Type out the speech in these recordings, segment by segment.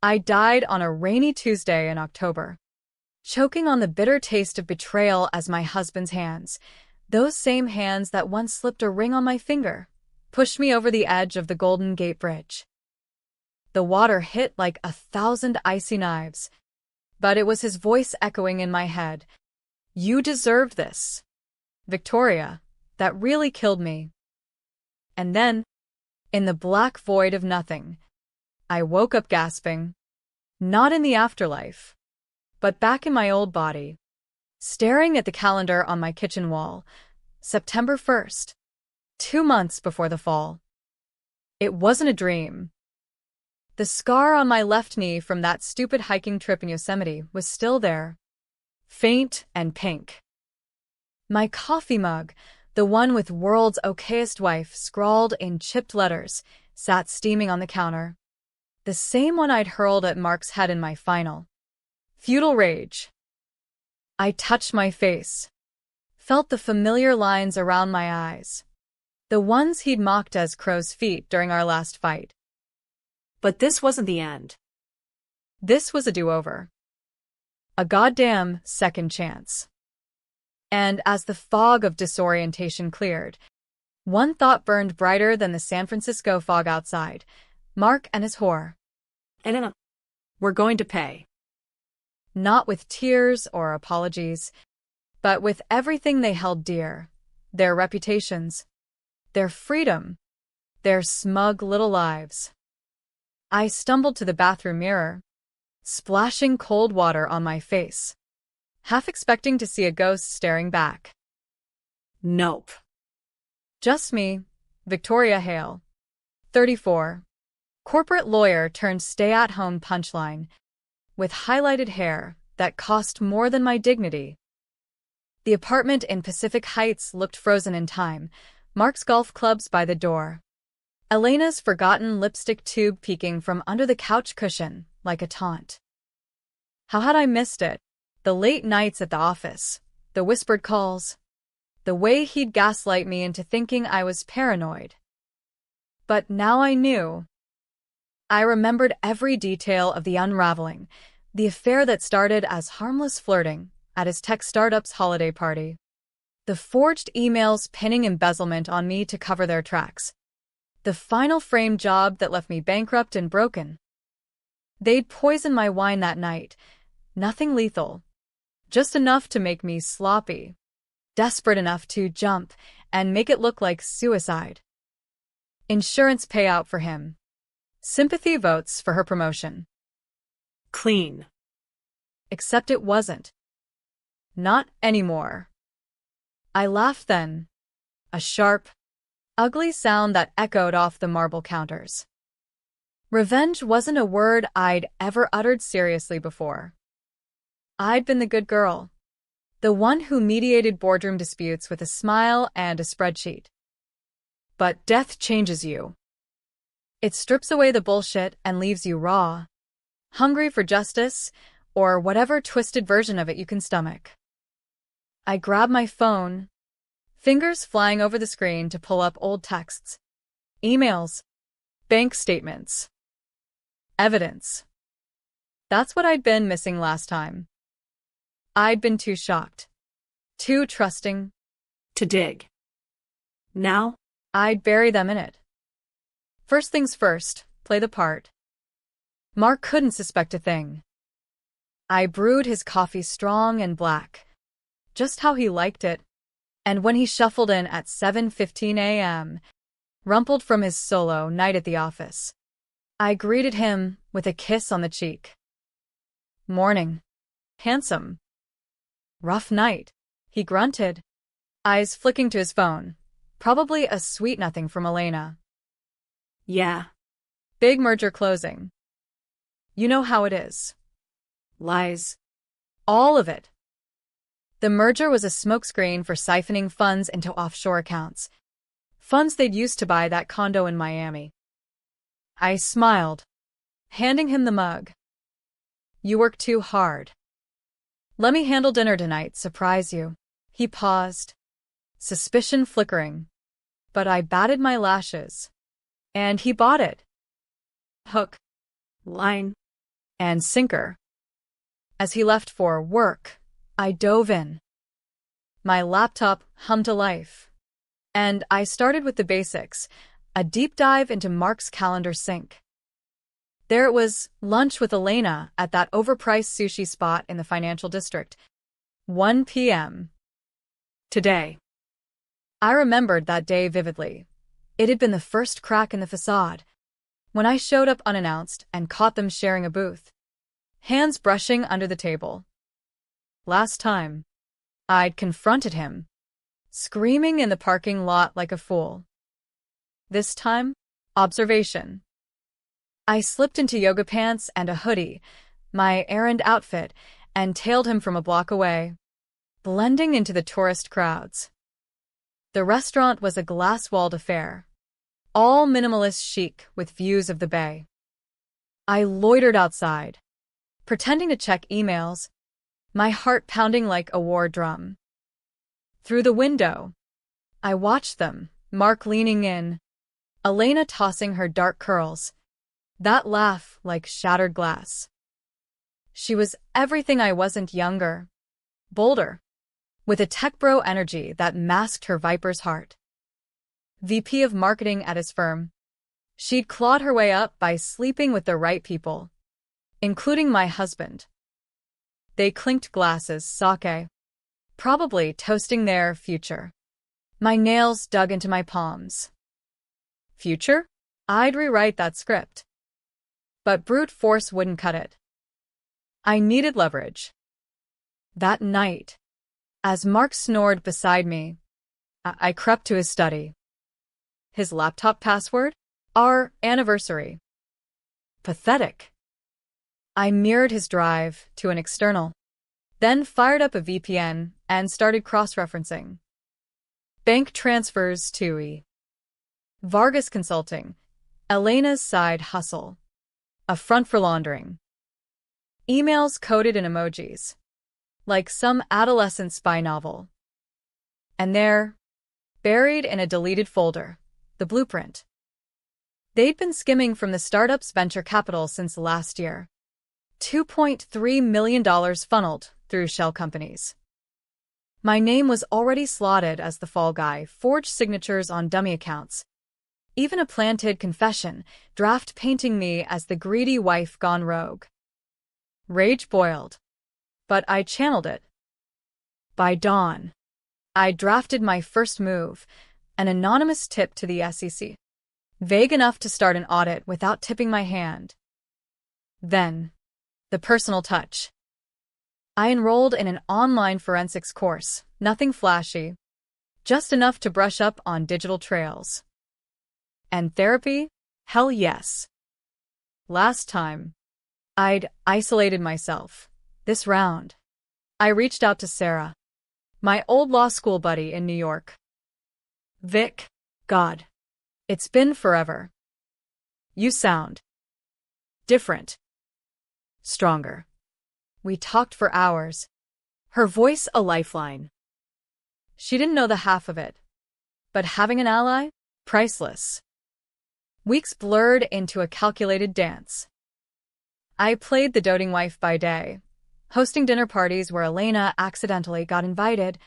I died on a rainy Tuesday in October, choking on the bitter taste of betrayal as my husband's hands, those same hands that once slipped a ring on my finger, pushed me over the edge of the Golden Gate Bridge. The water hit like 1,000 icy knives, but it was his voice echoing in my head. "You deserved this, Victoria," that really killed me. And then, in the black void of nothing, I woke up gasping, not in the afterlife, but back in my old body, staring at the calendar on my kitchen wall, September 1st, 2 months before the fall. It wasn't a dream. The scar on my left knee from that stupid hiking trip in Yosemite was still there, faint and pink. My coffee mug, the one with "World's Okayest Wife" scrawled in chipped letters, sat steaming on the counter. The same one I'd hurled at Mark's head in my final, futile rage. I touched my face, felt the familiar lines around my eyes, the ones he'd mocked as crow's feet during our last fight. But this wasn't the end. This was a do-over. A goddamn second chance. And as the fog of disorientation cleared, one thought burned brighter than the San Francisco fog outside: Mark and his whore. Elena, we're going to pay. Not with tears or apologies, but with everything they held dear: their reputations, their freedom, their smug little lives. I stumbled to the bathroom mirror, splashing cold water on my face, half expecting to see a ghost staring back. Nope. Just me, Victoria Hale, 34, corporate lawyer turned stay-at-home punchline, with highlighted hair that cost more than my dignity. The apartment in Pacific Heights looked frozen in time, Mark's golf clubs by the door, Elena's forgotten lipstick tube peeking from under the couch cushion like a taunt. How had I missed it? The late nights at the office, the whispered calls, the way he'd gaslight me into thinking I was paranoid. But now I knew. I remembered every detail of the unraveling, the affair that started as harmless flirting at his tech startup's holiday party, the forged emails pinning embezzlement on me to cover their tracks, the final frame job that left me bankrupt and broken. They'd poisoned my wine that night, nothing lethal, just enough to make me sloppy, desperate enough to jump and make it look like suicide. Insurance payout for him. Sympathy votes for her promotion. Clean. Except it wasn't. Not anymore. I laughed then, a sharp, ugly sound that echoed off the marble counters. Revenge wasn't a word I'd ever uttered seriously before. I'd been the good girl, the one who mediated boardroom disputes with a smile and a spreadsheet. But death changes you. It strips away the bullshit and leaves you raw, hungry for justice, or whatever twisted version of it you can stomach. I grabbed my phone, fingers flying over the screen to pull up old texts, emails, bank statements, evidence. That's what I'd been missing last time. I'd been too shocked, too trusting, To dig. Now? I'd bury them in it. First things first, play the part. Mark couldn't suspect a thing. I brewed his coffee strong and black, just how he liked it, and when he shuffled in at 7:15 a.m., rumpled from his solo night at the office, I greeted him with a kiss on the cheek. "Morning, handsome." "Rough night," he grunted, eyes flicking to his phone, probably a sweet nothing from Elena. Yeah. "Big merger closing. You know how it is. Lies. All of it." The merger was a smokescreen for siphoning funds into offshore accounts, funds they'd used to buy that condo in Miami. I smiled, handing him the mug. "You work too hard. Let me handle dinner tonight, surprise you." He paused, suspicion flickering, but I batted my lashes, and he bought it. Hook, Line. and sinker. As he left for work, I dove in. My laptop hummed to life. And I started with the basics, a deep dive into Mark's calendar sync. There it was, lunch with Elena at that overpriced sushi spot in the financial district. 1 p.m. Today. I remembered that day vividly. It had been the first crack in the facade. When I showed up unannounced and caught them sharing a booth. Hands brushing under the table. Last time, I'd confronted him, screaming in the parking lot like a fool. This time, observation. I slipped into yoga pants and a hoodie, my errand outfit, and tailed him from a block away, blending into the tourist crowds. The restaurant was a glass-walled affair, all minimalist chic with views of the bay. I loitered outside, pretending to check emails, my heart pounding like a war drum. Through the window, I watched them, Mark leaning in, Elena tossing her dark curls, that laugh like shattered glass. She was everything I wasn't: younger, bolder, with a tech bro energy that masked her viper's heart. VP of marketing at his firm. She'd clawed her way up by sleeping with the right people, including my husband. They clinked glasses, sake, probably toasting their future. My nails dug into my palms. Future? I'd rewrite that script. But brute force wouldn't cut it. I needed leverage. That night, as Mark snored beside me, I crept to his study. His laptop password? Our anniversary. Pathetic. I mirrored his drive to an external, then fired up a VPN and started cross-referencing. Bank transfers to E. Vargas Consulting, Elena's side hustle, a front for laundering. Emails coded in emojis, like some adolescent spy novel. And there, buried in a deleted folder, the blueprint. They'd been skimming from the startup's venture capital since last year. $2.3 million funneled through shell companies. My name was already slotted as the fall guy, forged signatures on dummy accounts. Even a planted confession, draft painting me as the greedy wife gone rogue. Rage boiled. But I channeled it. By dawn, I drafted my first move, an anonymous tip to the SEC. Vague enough to start an audit without tipping my hand. Then, the personal touch. I enrolled in an online forensics course, nothing flashy, just enough to brush up on digital trails. And therapy? Hell yes. Last time, I'd isolated myself. This round, I reached out to Sarah, my old law school buddy in New York. Vic, God, it's been forever. You sound different. Stronger. We talked for hours, her voice a lifeline. She didn't know the half of it, but having an ally, priceless. Weeks blurred into a calculated dance. I played the doting wife by day, hosting dinner parties where Elena accidentally got invited,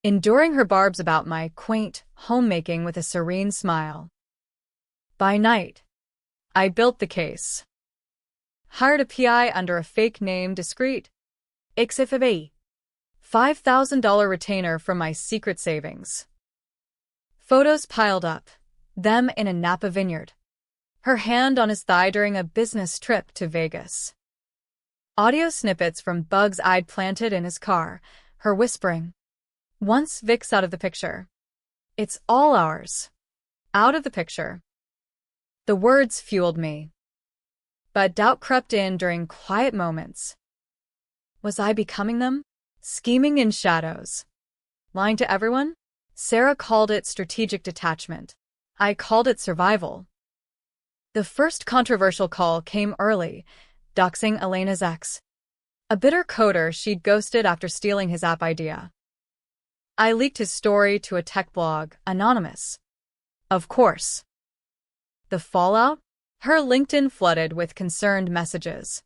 enduring her barbs about my quaint homemaking with a serene smile. By night, I built the case. Hired a PI under a fake name, discreet. XFB. $5,000 retainer from my secret savings. Photos piled up, them in a Napa vineyard. Her hand on his thigh during a business trip to Vegas. Audio snippets from bugs I'd planted in his car, her whispering. Once Vic's out of the picture. It's all ours. Out of the picture. The words fueled me. But doubt crept in during quiet moments. Was I becoming them? Scheming in shadows. Lying to everyone? Sarah called it strategic detachment. I called it survival. The first controversial call came early, doxing Elena's ex. A bitter coder she'd ghosted after stealing his app idea. I leaked his story to a tech blog, anonymous. Of course. The fallout? Her LinkedIn flooded with concerned messages.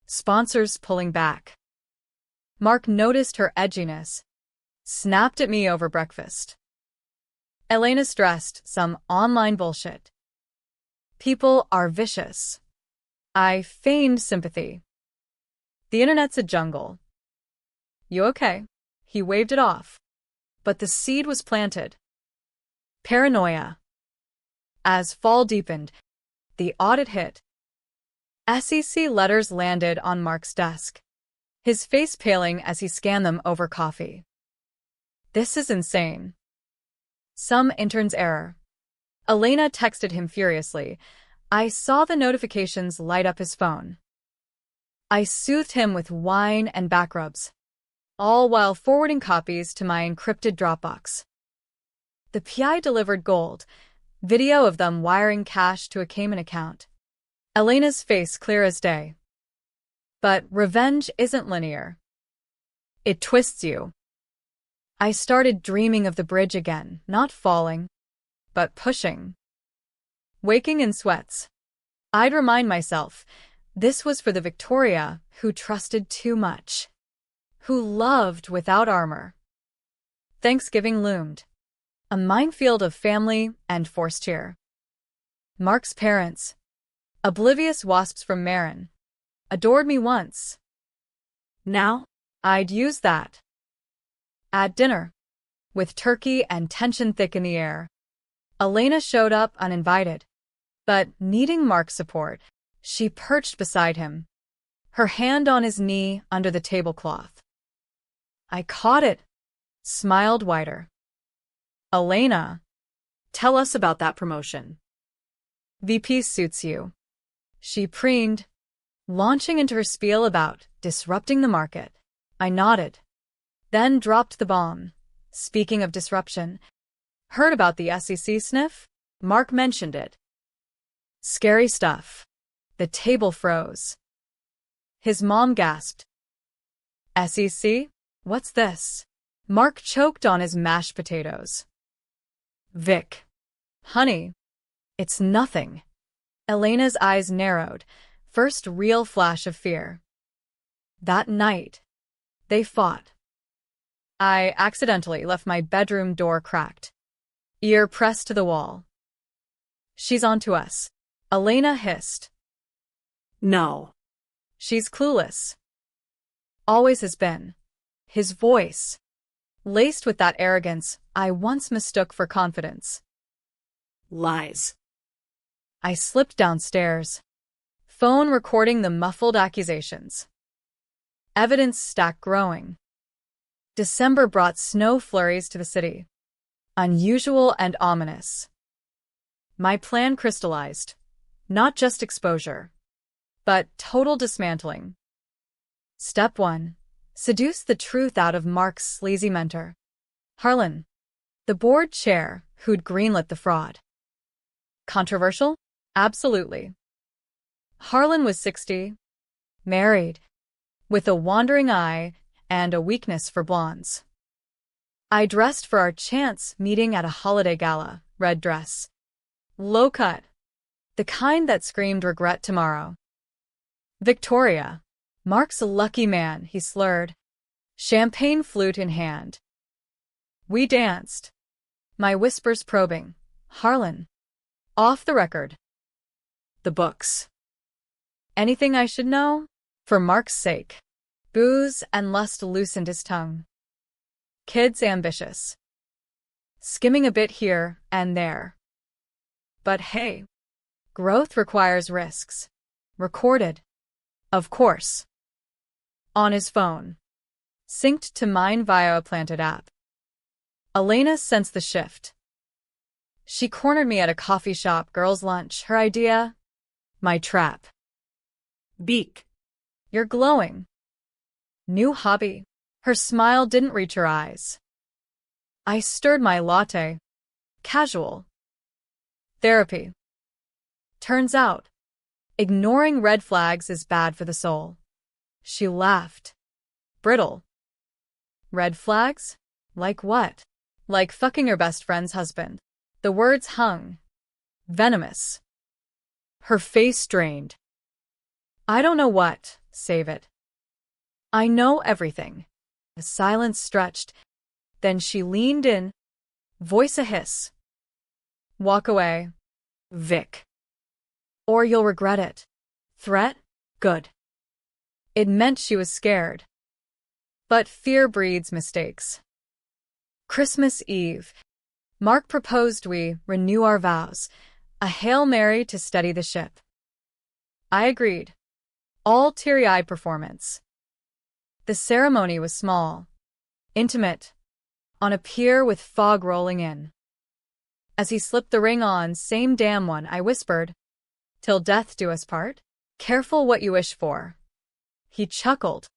Sponsors pulling back. Mark noticed her edginess. Snapped at me over breakfast. Elena stressed some online bullshit. People are vicious. I feigned sympathy. The internet's a jungle. You okay? He waved it off. But the seed was planted. Paranoia. As fall deepened, the audit hit. SEC letters landed on Mark's desk, his face paling as he scanned them over coffee. This is insane. Some intern's error. Elena texted him furiously. I saw the notifications light up his phone. I soothed him with wine and back rubs, all while forwarding copies to my encrypted Dropbox. The PI delivered gold, video of them wiring cash to a Cayman account. Elena's face clear as day. But revenge isn't linear. It twists you. I started dreaming of the bridge again, not falling, but pushing. Waking in sweats. I'd remind myself, this was for the Victoria who trusted too much, who loved without armor. Thanksgiving loomed. A minefield of family and forced cheer. Mark's parents, oblivious wasps from Marin, adored me once. Now, I'd use that. At dinner, with turkey and tension thick in the air, Elena showed up uninvited. But needing Mark's support, she perched beside him, her hand on his knee under the tablecloth. I caught it, smiled wider. Elena, tell us about that promotion. VP suits you. She preened, launching into her spiel about disrupting the market. I nodded, then dropped the bomb. Speaking of disruption, heard about the SEC sniff? Mark mentioned it. Scary stuff. The table froze. His mom gasped. SEC? What's this? Mark choked on his mashed potatoes. Vic. Honey. It's nothing. Elena's eyes narrowed, first real flash of fear. That night, they fought. I accidentally left my bedroom door cracked, ear pressed to the wall. She's onto us, Elena hissed. No. She's clueless. Always has been. His voice, laced with that arrogance I once mistook for confidence. Lies. I slipped downstairs, phone recording the muffled accusations. Evidence stack growing. December brought snow flurries to the city. Unusual and ominous. My plan crystallized. Not just exposure, but total dismantling. Step 1. Seduce the truth out of Mark's sleazy mentor, Harlan, the board chair who'd greenlit the fraud. Controversial? Absolutely. Harlan was 60, married, with a wandering eye and a weakness for blondes. I dressed for our chance meeting at a holiday gala, red dress. Low cut. The kind that screamed regret tomorrow. Victoria. Mark's a lucky man, he slurred, champagne flute in hand. We danced. My whispers probing. Harlan. Off the record. The books. Anything I should know? For Mark's sake. Booze and lust loosened his tongue. Kids ambitious. Skimming a bit here and there. But hey, growth requires risks. Recorded. Of course. On his phone. Synced to mine via a planted app. Elena sensed the shift. She cornered me at a coffee shop girls' lunch. Her idea? My trap. Beak. You're glowing. New hobby. Her smile didn't reach her eyes. I stirred my latte. Casual. Therapy. Turns out, ignoring red flags is bad for the soul. She laughed. Brittle. Red flags? Like what? Like fucking her best friend's husband. The words hung. Venomous. Her face strained. I don't know what, Save it. I know everything. The silence stretched. Then she leaned in, voice a hiss. Walk away, Vic. or you'll regret it. Threat? Good. It meant she was scared. But fear breeds mistakes. Christmas Eve. Mark proposed we renew our vows, a Hail Mary to steady the ship. I agreed. All teary-eyed performance. The ceremony was small, intimate, on a pier with fog rolling in. As he slipped the ring on, same damn one, I whispered, "Till death do us part? Careful what you wish for." He chuckled,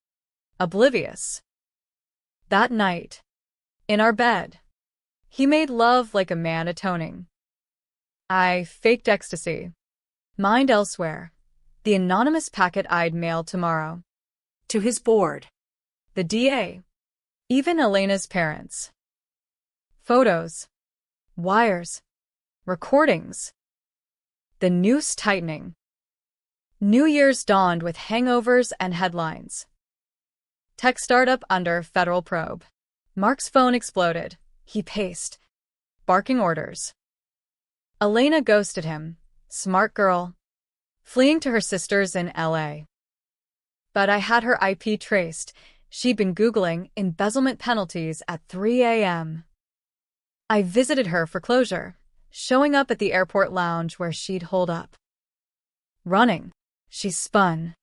oblivious. That night, in our bed, he made love like a man atoning. I faked ecstasy. Mind elsewhere. The anonymous packet I'd mail tomorrow. To his board. The DA. Even Elena's parents. Photos. Wires. Recordings. The noose tightening. New Year's dawned with hangovers and headlines. Tech startup under federal probe. Mark's phone exploded. He paced, barking orders. Elena ghosted him. Smart girl. Fleeing to her sisters in LA. But I had her IP traced. She'd been Googling embezzlement penalties at 3 a.m. I visited her for closure, showing up at the airport lounge where she'd holed up. Running. She spun.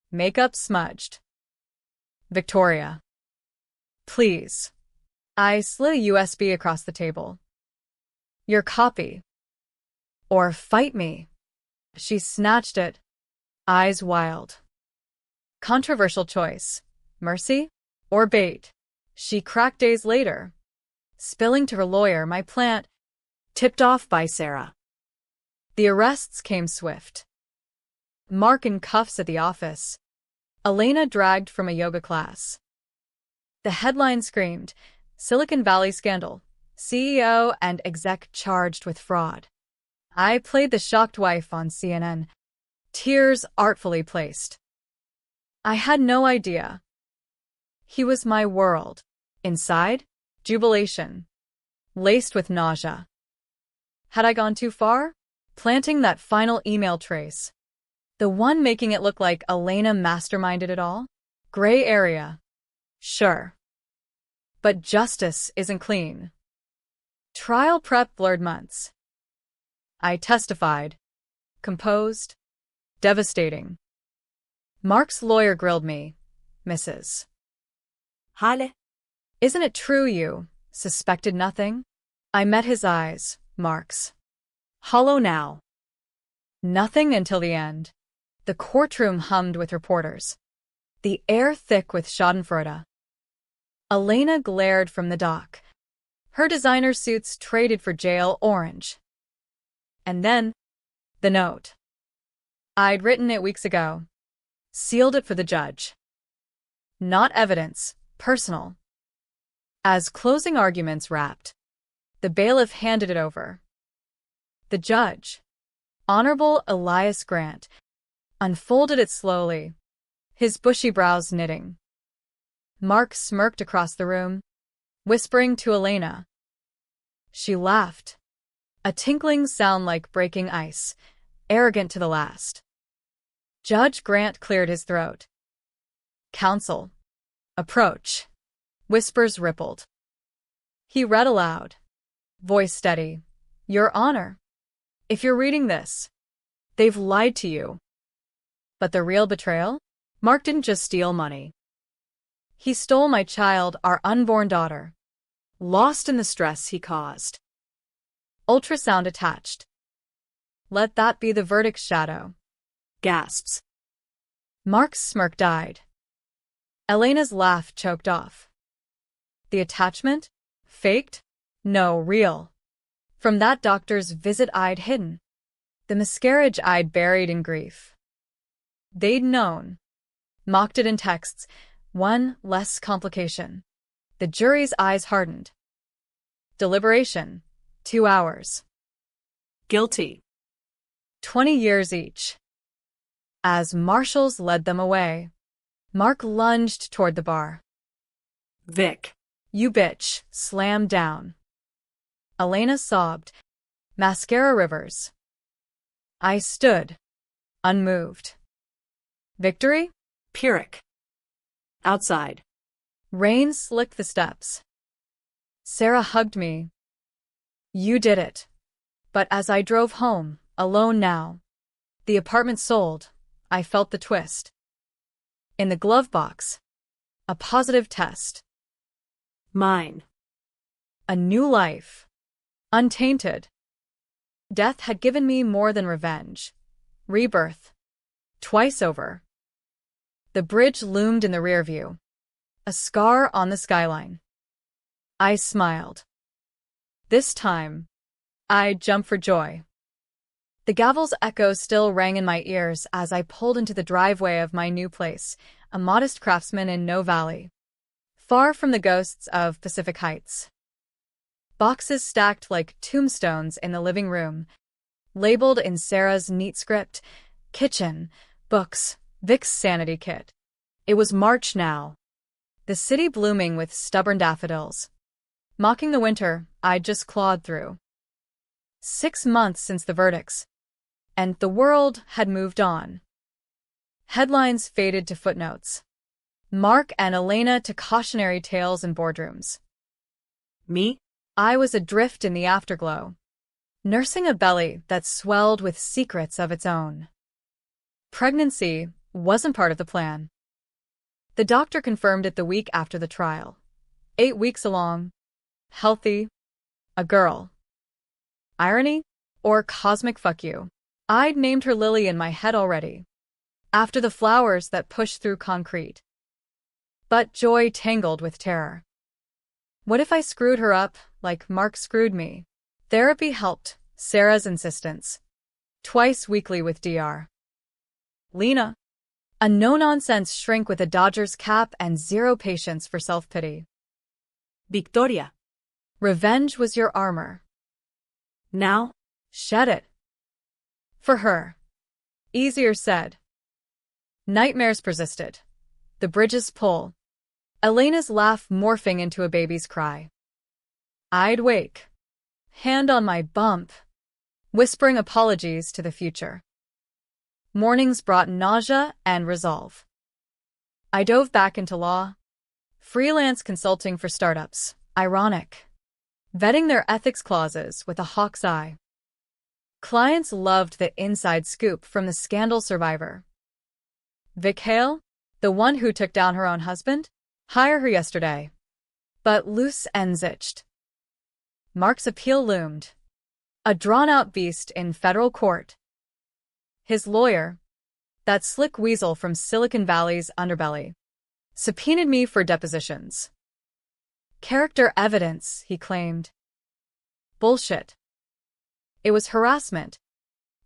Makeup smudged. Victoria. Please. I slid a USB across the table. Your copy. Or fight me. She snatched it, eyes wild. Controversial choice. Mercy or bait? She cracked days later, spilling to her lawyer my plant, Tipped off by Sarah. The arrests came swift. Mark in cuffs at the office. Elena dragged from a yoga class. The headline screamed, Silicon Valley scandal, CEO and exec charged with fraud. I played the shocked wife on CNN, tears artfully placed. I had no idea. He was my world. Inside, jubilation, laced with nausea. Had I gone too far? Planting that final email trace. The one making it look like Elena masterminded it all? Gray area. Sure. But justice isn't clean. Trial prep blurred months. I testified. Composed. Devastating. Mark's lawyer grilled me. Mrs. Hale. Isn't it true you suspected nothing? I met his eyes, Mark's. Hollow now. Nothing until the end. The courtroom hummed with reporters. The air thick with schadenfreude. Elena glared from the dock. Her designer suits traded for jail orange. And then, the note. I'd written it weeks ago. Sealed it for the judge. Not evidence, personal. As closing arguments wrapped, the bailiff handed it over. The judge, Honorable Elias Grant, unfolded it slowly, his bushy brows knitting. Mark smirked across the room, whispering to Elena. She laughed, a tinkling sound like breaking ice, arrogant to the last. Judge Grant cleared his throat. Counsel. Approach. Whispers rippled. He read aloud, voice steady. Your Honor, if you're reading this, they've lied to you. But the real betrayal? Mark didn't just steal money. He stole my child, our unborn daughter. Lost in the stress he caused. Ultrasound attached. Let that be the verdict's shadow. Gasps. Mark's smirk died. Elena's laugh choked off. The attachment? Faked? No, real. From that doctor's visit I'd hidden. The miscarriage I'd buried in grief. They'd known. Mocked it in texts. One less complication. The jury's eyes hardened. Deliberation. 2 hours. Guilty. 20 years each. As marshals led them away. Mark lunged toward the bar. Vic. You bitch, slammed down. Elena sobbed. Mascara rivers. I stood, unmoved. Victory? Pyrrhic. Outside. Rain slicked the steps. Sarah hugged me. You did it. But as I drove home, alone now, the apartment sold, I felt the twist. In the glove box, a positive test. Mine. A new life. Untainted. Death had given me more than revenge. Rebirth. Twice over. The bridge loomed in the rear view. A scar on the skyline. I smiled. This time, I jumped for joy. The gavel's echo still rang in my ears as I pulled into the driveway of my new place, a modest craftsman in No Valley, far from the ghosts of Pacific Heights. Boxes stacked like tombstones in the living room, labeled in Sarah's neat script, kitchen, books, Vic's sanity kit. It was March now, the city blooming with stubborn daffodils, mocking the winter I'd just clawed through. 6 months since the verdicts, and the world had moved on. Headlines faded to footnotes. Mark and Elena to cautionary tales in boardrooms. Me? I was adrift in the afterglow, nursing a belly that swelled with secrets of its own. Pregnancy wasn't part of the plan. The doctor confirmed it the week after the trial. 8 weeks along. Healthy. A girl. Irony? Or cosmic fuck you? I'd named her Lily in my head already, after the flowers that pushed through concrete. But joy tangled with terror. What if I screwed her up, like Mark screwed me? Therapy helped, Sarah's insistence. Twice weekly with Dr. Lena. A no-nonsense shrink with a Dodgers cap and zero patience for self-pity. Victoria. Revenge was your armor. Now? Shed it. For her. Easier said. Nightmares persisted. The bridges pull. Elena's laugh morphing into a baby's cry. I'd wake, hand on my bump, whispering apologies to the future. Mornings brought nausea and resolve. I dove back into law. Freelance consulting for startups. Ironic. Vetting their ethics clauses with a hawk's eye. Clients loved the inside scoop from the scandal survivor. Vic Hale, the one who took down her own husband? Hire her yesterday. But loose ends itched. Mark's appeal loomed. A drawn-out beast in federal court. His lawyer, that slick weasel from Silicon Valley's underbelly, subpoenaed me for depositions. Character evidence, he claimed. Bullshit. It was harassment.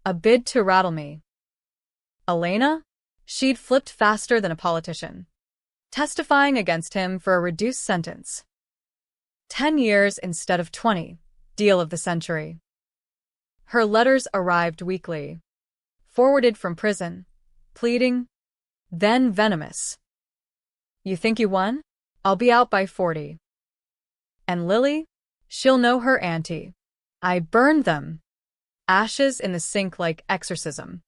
A bid to rattle me. Elena? She'd flipped faster than a politician, testifying against him for a reduced sentence. 10 years instead of 20, deal of the century. Her letters arrived weekly, forwarded from prison, pleading, then venomous. You think you won? I'll be out by 40. And Lily? She'll know her auntie. I burned them. Ashes in the sink like exorcism.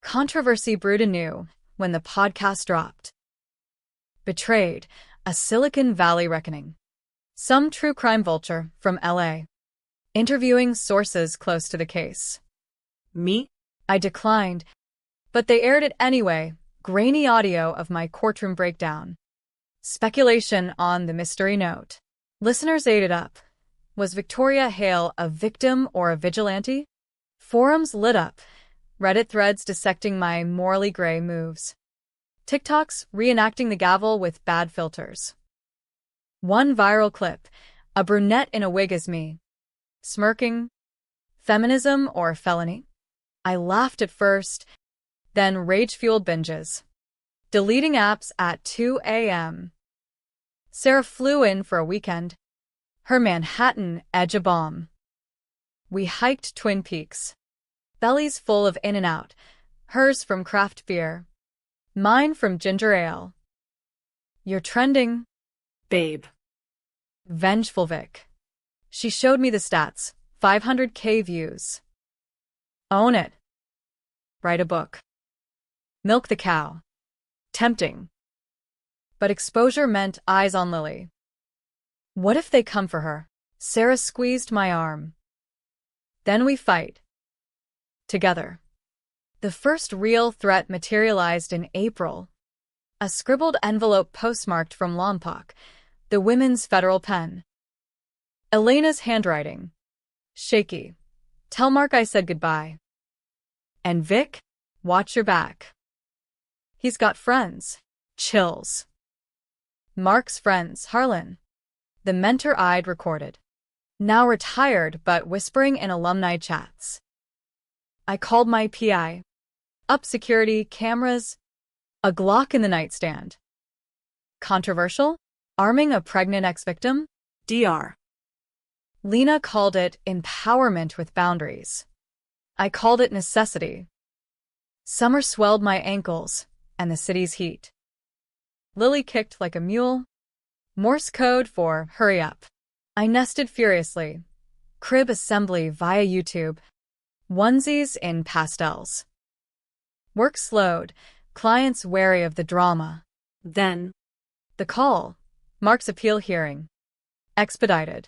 Controversy brewed anew when the podcast dropped. Betrayed, a Silicon Valley reckoning. Some true crime vulture from LA. Interviewing sources close to the case. Me? I declined, but they aired it anyway, grainy audio of my courtroom breakdown. Speculation on the mystery note. Listeners ate it up. Was Victoria Hale a victim or a vigilante? Forums lit up. Reddit threads dissecting my morally gray moves. TikToks reenacting the gavel with bad filters. One viral clip, a brunette in a wig as me. Smirking. Feminism or felony? I laughed at first, then rage-fueled binges. Deleting apps at 2 a.m. Sarah flew in for a weekend. Her Manhattan edge a bomb. We hiked Twin Peaks. Bellies full of In-N-Out, hers from craft beer. Mine from ginger ale. You're trending. Babe. Vengeful Vic. She showed me the stats. 500K views. Own it. Write a book. Milk the cow. Tempting. But exposure meant eyes on Lily. What if they come for her? Sarah squeezed my arm. Then we fight. Together. The first real threat materialized in April. A scribbled envelope postmarked from Lompoc, the women's federal pen. Elena's handwriting. Shaky. Tell Mark I said goodbye. And Vic, watch your back. He's got friends. Chills. Mark's friends, Harlan. The mentor-eyed recorded. Now retired, but whispering in alumni chats. I called my PI. Up security, cameras. A Glock in the nightstand. Controversial? Arming a pregnant ex-victim? DR. Lena called it empowerment with boundaries. I called it necessity. Summer swelled my ankles, and the city's heat. Lily kicked like a mule. Morse code for hurry up. I nested furiously. Crib assembly via YouTube. Onesies in pastels. Work slowed, clients wary of the drama. Then. The call. Mark's appeal hearing. Expedited.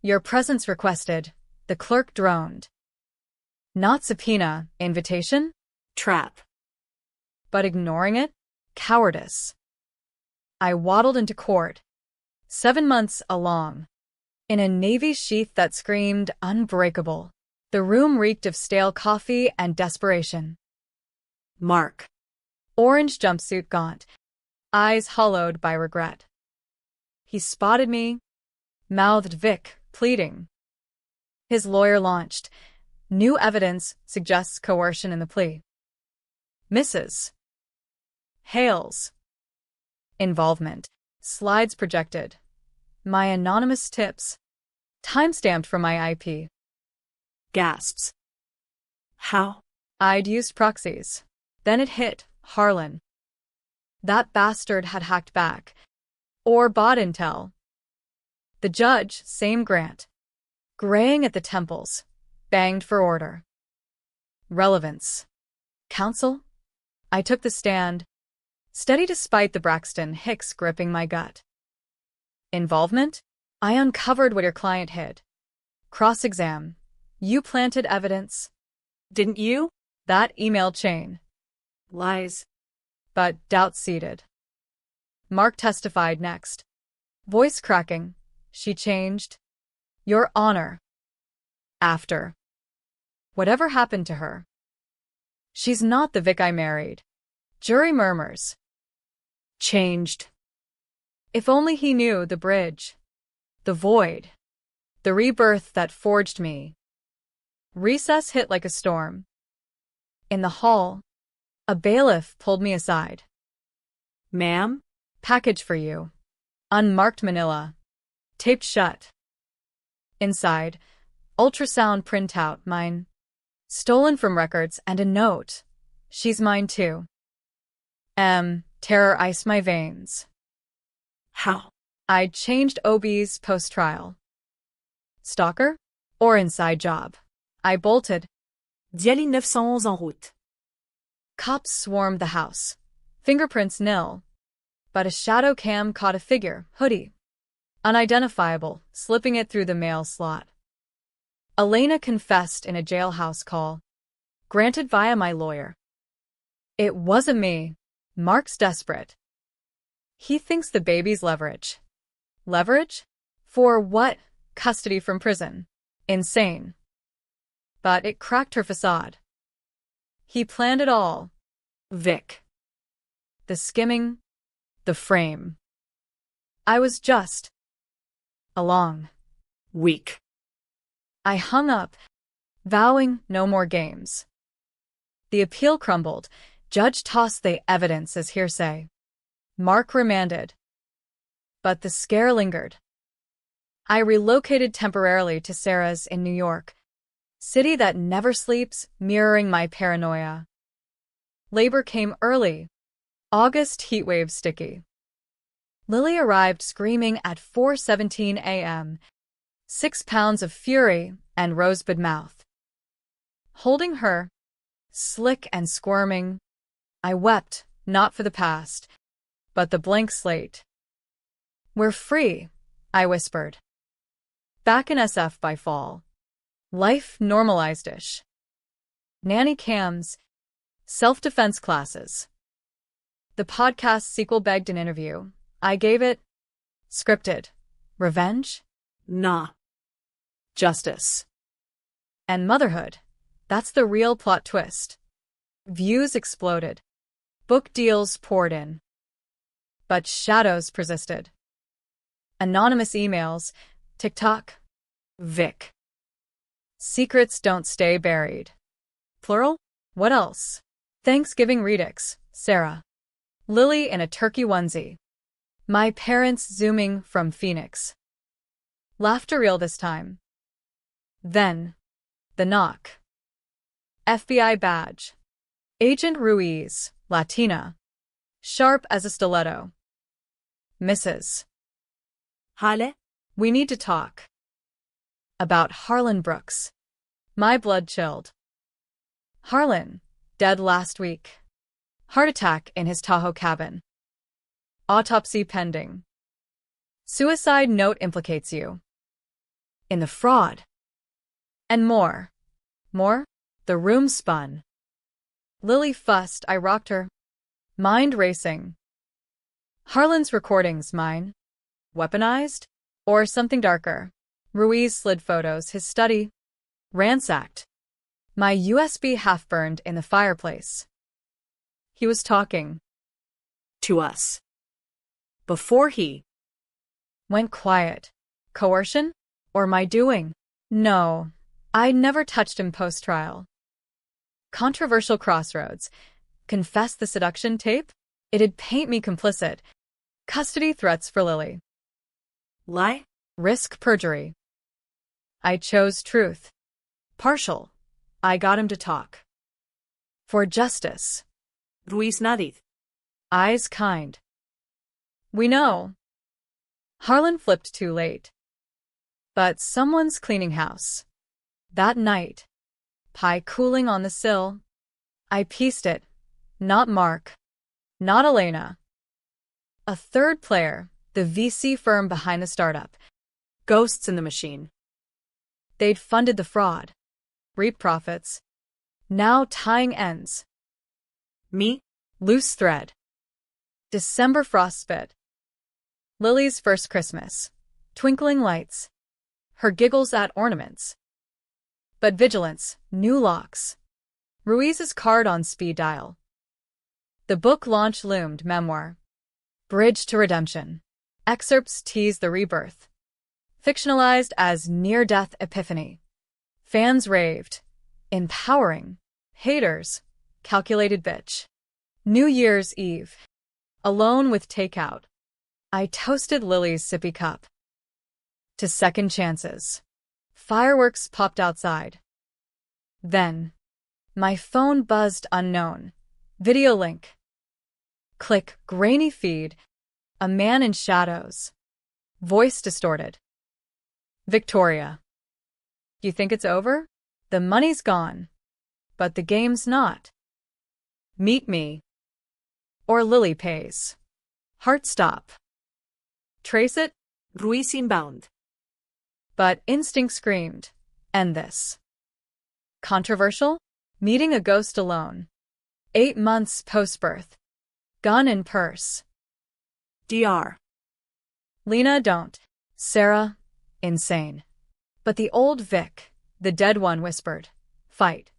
Your presence requested. The clerk droned. Not subpoena, invitation? Trap. But ignoring it? Cowardice. I waddled into court. 7 months along. In a navy sheath that screamed unbreakable. The room reeked of stale coffee and desperation. Mark. Orange jumpsuit gaunt. Eyes hollowed by regret. He spotted me. Mouthed Vic, pleading. His lawyer launched. New evidence suggests coercion in the plea. Mrs. Hales. Involvement. Slides projected. My anonymous tips. Timestamped from my IP. Gasps. How? I'd used proxies. Then it hit, Harlan. That bastard had hacked back. Or bought intel. The judge, same Grant. Graying at the temples. Banged for order. Relevance. Counsel? I took the stand. Steady despite the Braxton Hicks gripping my gut. Involvement? I uncovered what your client hid. Cross-exam. You planted evidence. Didn't you? That email chain. Lies. But doubt seated. Mark testified next. Voice cracking. She changed. Your Honor. After. Whatever happened to her? She's not the Vic I married. Jury murmurs. Changed. If only he knew the bridge. The void. The rebirth that forged me. Recess hit like a storm. In the hall, a bailiff pulled me aside. Ma'am? Package for you. Unmarked manila. Taped shut. Inside, ultrasound printout, mine. Stolen from records and a note. She's mine too. Terror iced my veins. How? I'd changed OBs post-trial. Stalker? Or inside job? I bolted. Dialy 911 en route. Cops swarmed the house. Fingerprints nil. But a shadow cam caught a figure, hoodie. Unidentifiable, slipping it through the mail slot. Elena confessed in a jailhouse call. Granted via my lawyer. It wasn't me. Mark's desperate. He thinks the baby's leverage. Leverage? For what? Custody from prison. Insane. But it cracked her facade. He planned it all. Vic. The skimming. The frame. I was just along. Weak. I hung up, vowing no more games. The appeal crumbled. Judge tossed the evidence as hearsay. Mark remanded. But the scare lingered. I relocated temporarily to Sarah's in New York, city that never sleeps, mirroring my paranoia. Labor came early. August heatwave sticky. Lily arrived screaming at 4:17 a.m., 6 pounds of fury and rosebud mouth. Holding her, slick and squirming, I wept, not for the past, but the blank slate. We're free, I whispered. Back in SF by fall. Life normalized-ish. Nanny cams, self-defense classes. The podcast sequel begged an interview. I gave it. Scripted. Revenge? Nah. Justice. And motherhood. That's the real plot twist. Views exploded. Book deals poured in. But shadows persisted. Anonymous emails. TikTok. Vic. Secrets don't stay buried. Plural? What else? Thanksgiving redux. Sarah. Lily in a turkey onesie. My parents zooming from Phoenix. Laughter real this time. Then, the knock. FBI badge. Agent Ruiz, Latina. Sharp as a stiletto. Mrs. Hale? We need to talk. About Harlan Brooks. My blood chilled. Harlan, dead last week. Heart attack in his Tahoe cabin. Autopsy pending. Suicide note implicates you. In the fraud. And more. More? The room spun. Lily fussed, I rocked her. Mind racing. Harlan's recordings mine? Weaponized? Or something darker? Ruiz slid photos, his study. Ransacked. My USB half-burned in the fireplace. He was talking. To us. Before he went quiet. Coercion? Or my doing? No. I'd never touched him post-trial. Controversial crossroads. Confess the seduction tape? It'd paint me complicit. Custody threats for Lily. lie? Risk perjury. I chose truth. Partial. I got him to talk. For justice. Ruiz nadith. Eyes kind. We know. Harlan flipped too late. But someone's cleaning house. That night. Pie cooling on the sill. I pieced it. Not Mark. Not Elena. A third player, the VC firm behind the startup. Ghosts in the machine. They'd funded the fraud. Reap profits. Now tying ends. Me? Loose thread. December frostbite. Lily's first Christmas. Twinkling lights. Her giggles at ornaments. But vigilance, new locks. Ruiz's card on speed dial. The book launch loomed, memoir. Bridge to redemption. Excerpts tease the rebirth. Fictionalized as near-death epiphany. Fans raved. Empowering. Haters. Calculated bitch. New Year's Eve. Alone with takeout. I toasted Lily's sippy cup. To second chances. Fireworks popped outside. Then, my phone buzzed unknown. Video link. Click, grainy feed. A man in shadows. Voice distorted. Victoria. You think it's over? The money's gone. But the game's not. Meet me. Or Lily pays. Heart stop. Trace it? Ruiz inbound. But instinct screamed. End this. Controversial? Meeting a ghost alone. 8 months post-birth. Gun in purse. DR. Lena don't. Sarah, insane. But the old Vic, the dead one, whispered. Fight.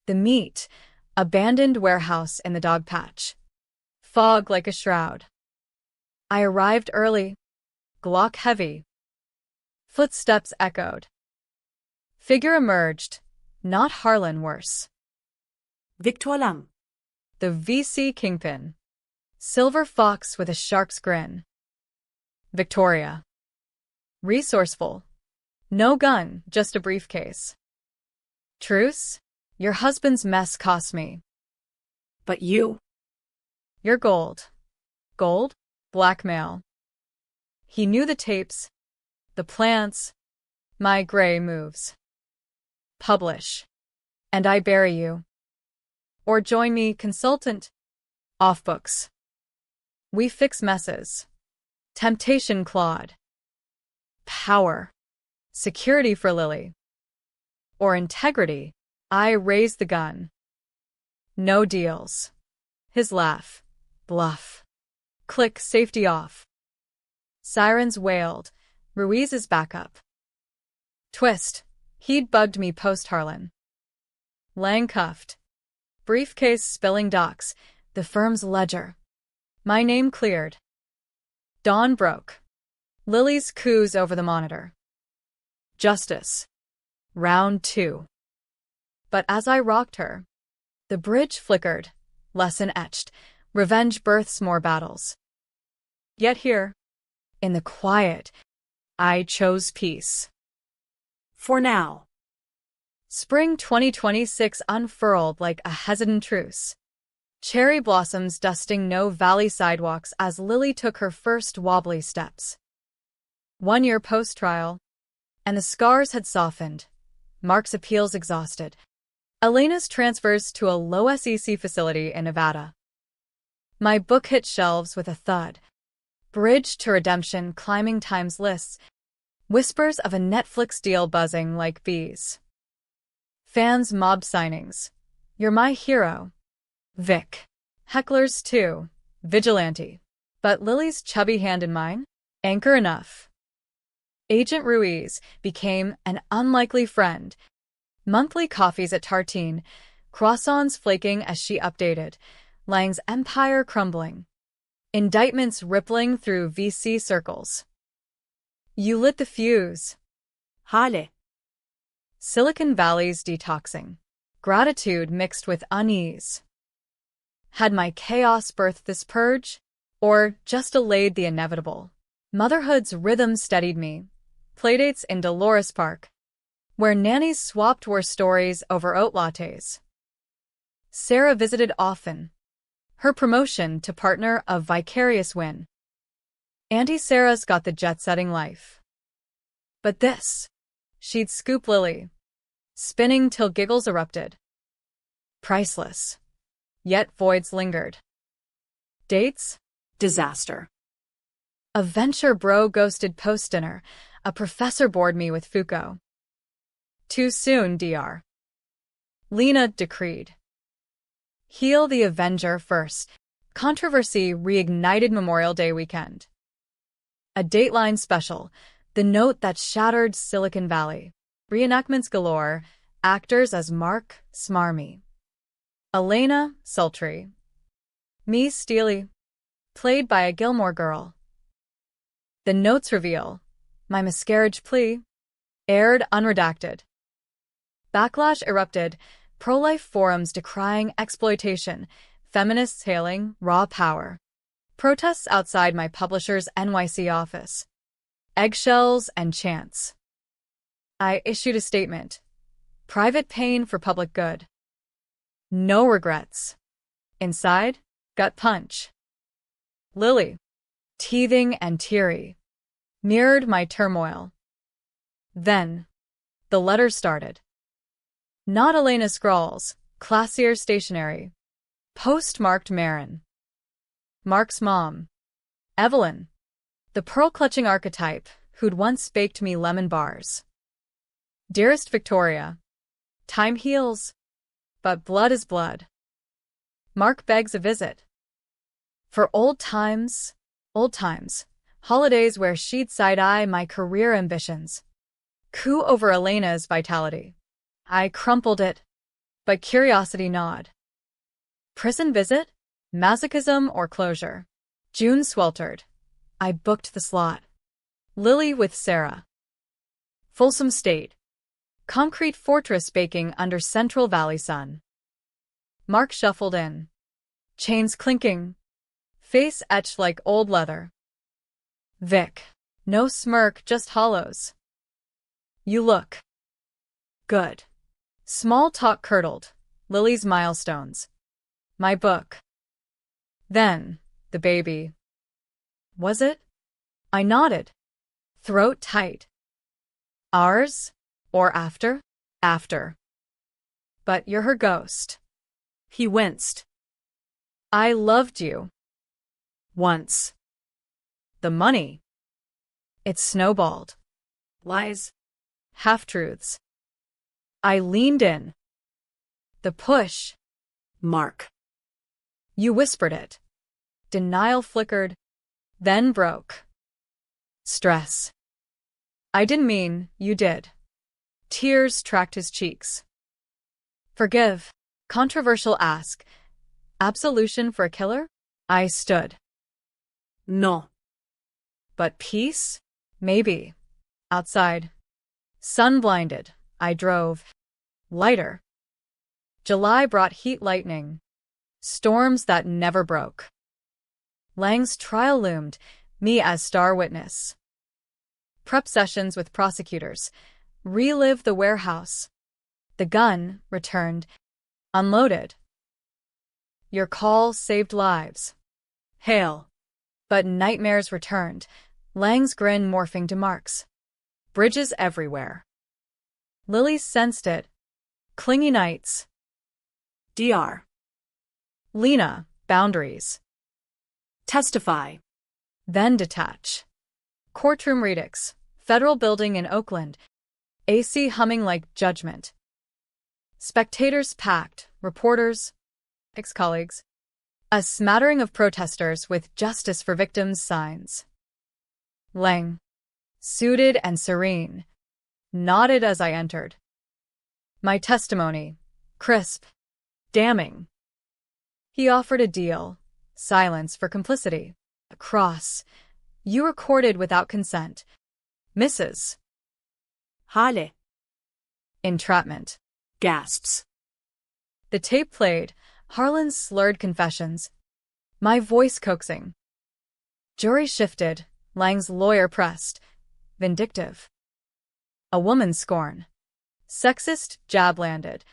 The meat, abandoned warehouse in the dog patch. Fog like a shroud. I arrived early. Glock heavy. Footsteps echoed. Figure emerged. Not Harlan, worse. Victoalam. The VC kingpin. Silver fox with a shark's grin. Victoria. Resourceful. No gun, just a briefcase. Truce? Your husband's mess cost me. But you. You're gold. Gold? Blackmail. He knew the tapes, the plants, my gray moves. Publish. And I bury you. Or join me, consultant. Off books. We fix messes. Temptation Claude. Power. Security for Lily. Or integrity. I raise the gun. No deals. His laugh. Bluff. Click, safety off. Sirens wailed. Ruiz's backup. Twist. He'd bugged me post-Harlan. Lang cuffed. Briefcase spilling docs. The firm's ledger. My name cleared. Dawn broke. Lily's coos over the monitor. Justice. Round 2. But as I rocked her, the bridge flickered, lesson etched, revenge births more battles. Yet here, in the quiet, I chose peace. For now. Spring 2026 unfurled like a hesitant truce. Cherry blossoms dusting no valley sidewalks as Lily took her first wobbly steps. 1 year post-trial, and the scars had softened. Mark's appeals exhausted. Elena's transfers to a low SEC facility in Nevada. My book hit shelves with a thud. Bridge to redemption climbing Times lists. Whispers of a Netflix deal buzzing like bees. Fans mob signings. You're my hero. Vic. Hecklers too. Vigilante. But Lily's chubby hand in mine? Anchor enough. Agent Ruiz became an unlikely friend. Monthly coffees at Tartine, croissants flaking as she updated, Lang's empire crumbling. Indictments rippling through VC circles. You lit the fuse. Hale. Silicon Valley's detoxing. Gratitude mixed with unease. Had my chaos birthed this purge? Or just allayed the inevitable? Motherhood's rhythm steadied me. Playdates in Dolores Park, where nannies swapped war stories over oat lattes. Sarah visited often. Her promotion to partner a vicarious win. Auntie Sarah's got the jet-setting life. But this, she'd scoop Lily, spinning till giggles erupted. Priceless. Yet voids lingered. Dates? Disaster. A venture bro ghosted post-dinner. A professor bored me with Foucault. Too soon, Dr. Lena decreed. Heal the Avenger first. Controversy reignited Memorial Day weekend. A Dateline special, the note that shattered Silicon Valley. Reenactments galore, actors as Mark, smarmy. Elena, sultry. Me, steely. Played by a Gilmore girl. The notes reveal, my miscarriage plea, aired unredacted. Backlash erupted, pro-life forums decrying exploitation, feminists hailing raw power. Protests outside my publisher's NYC office. Eggshells and chants. I issued a statement. Private pain for public good. No regrets. Inside, gut punch. Lily, teething and teary, mirrored my turmoil. Then, the letters started. Not Elena scrawls, classier stationery. Postmarked Marin. Mark's mom. Evelyn. The pearl-clutching archetype who'd once baked me lemon bars. Dearest Victoria. Time heals, but blood is blood. Mark begs a visit. For old times, holidays where she'd side-eye my career ambitions. Coup over Elena's vitality. I crumpled it, but curiosity gnawed. Prison visit? Masochism or closure? June sweltered. I booked the slot. Lily with Sarah. Folsom State. Concrete fortress baking under Central Valley sun. Mark shuffled in. Chains clinking. Face etched like old leather. Vic. No smirk, just hollows. You look good. Small talk curdled. Lily's milestones. My book. Then, the baby. Was it? I nodded. Throat tight. Ours? Or after? After. But you're her ghost. He winced. I loved you. Once. The money. It snowballed. Lies. Half-truths. I leaned in. The push. Mark. You whispered it. Denial flickered, then broke. Stress. I didn't mean you did. Tears tracked his cheeks. Forgive. Controversial ask. Absolution for a killer? I stood. No. But peace? Maybe. Outside. Sun blinded. I drove. Lighter. July brought heat lightning. Storms that never broke. Lang's trial loomed, me as star witness. Prep sessions with prosecutors. Relive the warehouse. The gun returned. Unloaded. Your call saved lives. Hail. But nightmares returned. Lang's grin morphing to marks. Bridges everywhere. Lily sensed it. Clingy nights. DR. Lena, boundaries. Testify. Then detach. Courtroom redux. Federal building in Oakland. AC humming like judgment. Spectators packed. Reporters. Ex-colleagues. A smattering of protesters with justice for victims signs. Lang, suited and serene, nodded as I entered. My testimony, crisp, damning. He offered a deal, silence for complicity, a cross. You recorded without consent. Mrs. Hale. Entrapment. Gasps. The tape played, Harlan's slurred confessions. My voice coaxing. Jury shifted, Lang's lawyer pressed. Vindictive. A woman's scorn. Sexist jab landed.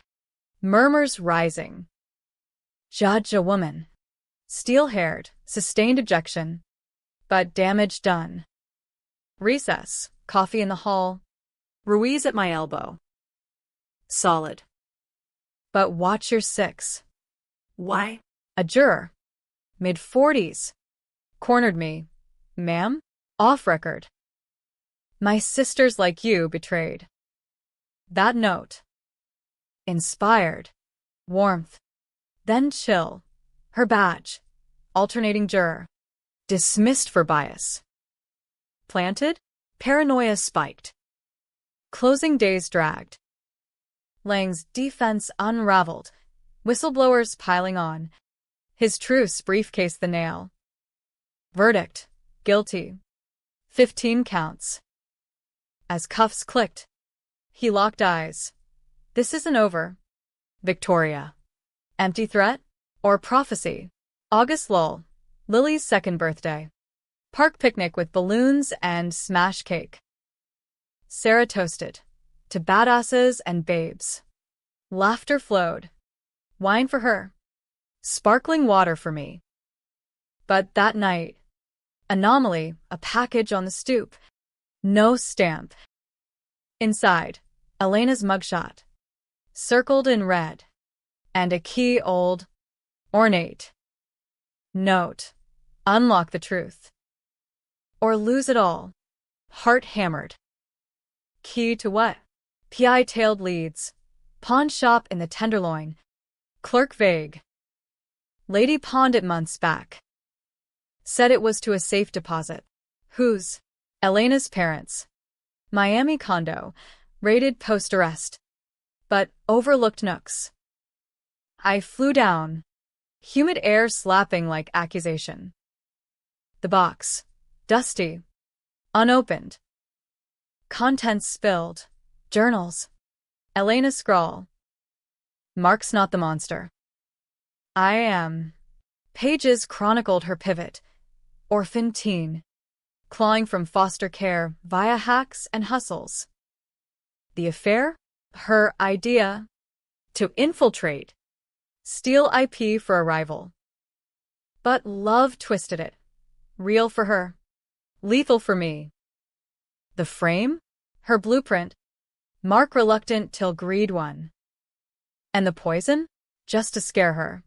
Murmurs rising. Judge a woman. Steel-haired, sustained ejection. But damage done. Recess, coffee in the hall. Ruiz at my elbow. Solid. But watch your six. Why? A juror. Mid-40s. Cornered me. Ma'am? Off record. My sisters like you betrayed. That note. Inspired. Warmth. Then chill. Her badge. Alternating juror. Dismissed for bias. Planted? Paranoia spiked. Closing days dragged. Lang's defense unraveled. Whistleblowers piling on. His truce briefcase the nail. Verdict. Guilty. 15 counts. As cuffs clicked, he locked eyes. This isn't over. Victoria. Empty threat? Or prophecy? August lull. Lily's second birthday. Park picnic with balloons and smash cake. Sarah toasted. To badasses and babes. Laughter flowed. Wine for her. Sparkling water for me. But that night, anomaly, a package on the stoop. No stamp. Inside, Elena's mugshot. Circled in red. And a key old, ornate. Note. Unlock the truth. Or lose it all. Heart hammered. Key to what? PI-tailed leads. Pawn shop in the Tenderloin. Clerk vague. Lady pawned it months back. Said it was to a safe deposit. Whose? Elena's parents. Miami condo. Raided post-arrest. But overlooked nooks. I flew down. Humid air slapping like accusation. The box. Dusty. Unopened. Contents spilled. Journals. Elena's scrawl. Mark's not the monster. I am. Pages chronicled her pivot. Orphan teen. Clawing from foster care via hacks and hustles. The affair? Her idea. To infiltrate. Steal IP for a rival. But love twisted it. Real for her. Lethal for me. The frame? Her blueprint. Mark reluctant till greed won. And the poison? Just to scare her.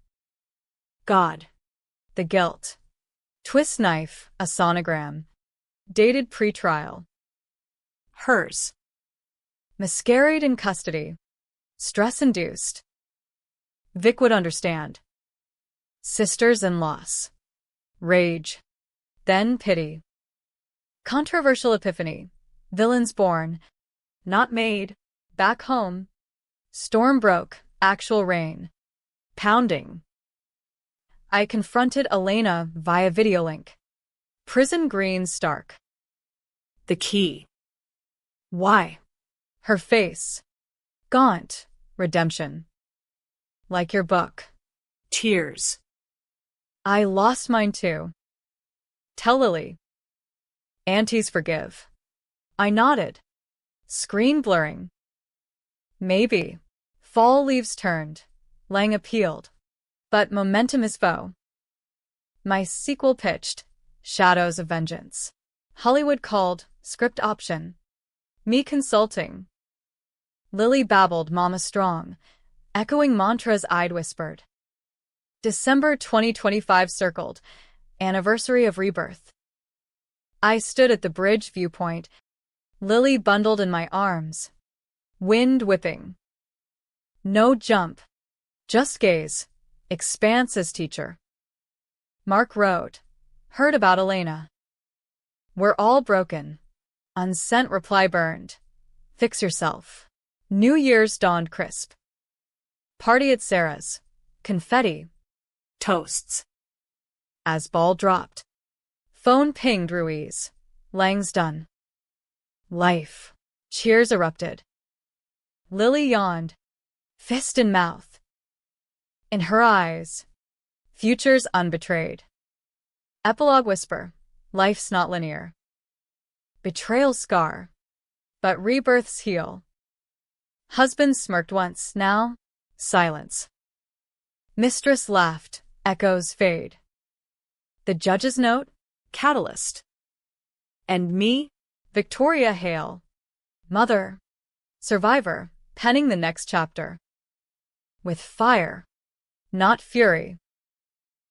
God. The guilt. Twist knife, a sonogram. Dated pre-trial. Hers. Miscarried in custody. Stress-induced. Vic would understand. Sisters in loss. Rage. Then pity. Controversial epiphany. Villains born. Not made. Back home. Storm broke. Actual rain. Pounding. I confronted Elena via video link. Prison green stark. The key. Why? Her face. Gaunt. Redemption. Like your book. Tears. I lost mine too. Tell Lily. Aunties forgive. I nodded. Screen blurring. Maybe. Fall leaves turned. Lang appealed. But momentum is foe. My sequel pitched. Shadows of Vengeance. Hollywood called. Script option. Me consulting. Lily babbled Mama Strong. Echoing mantras I'd whispered. December 2025 circled. Anniversary of rebirth. I stood at the bridge viewpoint. Lily bundled in my arms. Wind whipping. No jump. Just gaze. Expanse as teacher. Mark wrote. Heard about Elena. We're all broken. Unsent reply burned. Fix yourself. New Year's dawned crisp. Party at Sarah's. Confetti. Toasts. As ball dropped. Phone pinged Ruiz. Lang's done. Life. Cheers erupted. Lily yawned. Fist in mouth. In her eyes. Futures unbetrayed. Epilogue whisper. Life's not linear. Betrayal scar. But rebirths heal. Husband smirked once, now, silence. Mistress laughed, echoes fade. The judge's note? Catalyst. And me? Victoria Hale. Mother. Survivor, penning the next chapter. With fire. Not fury.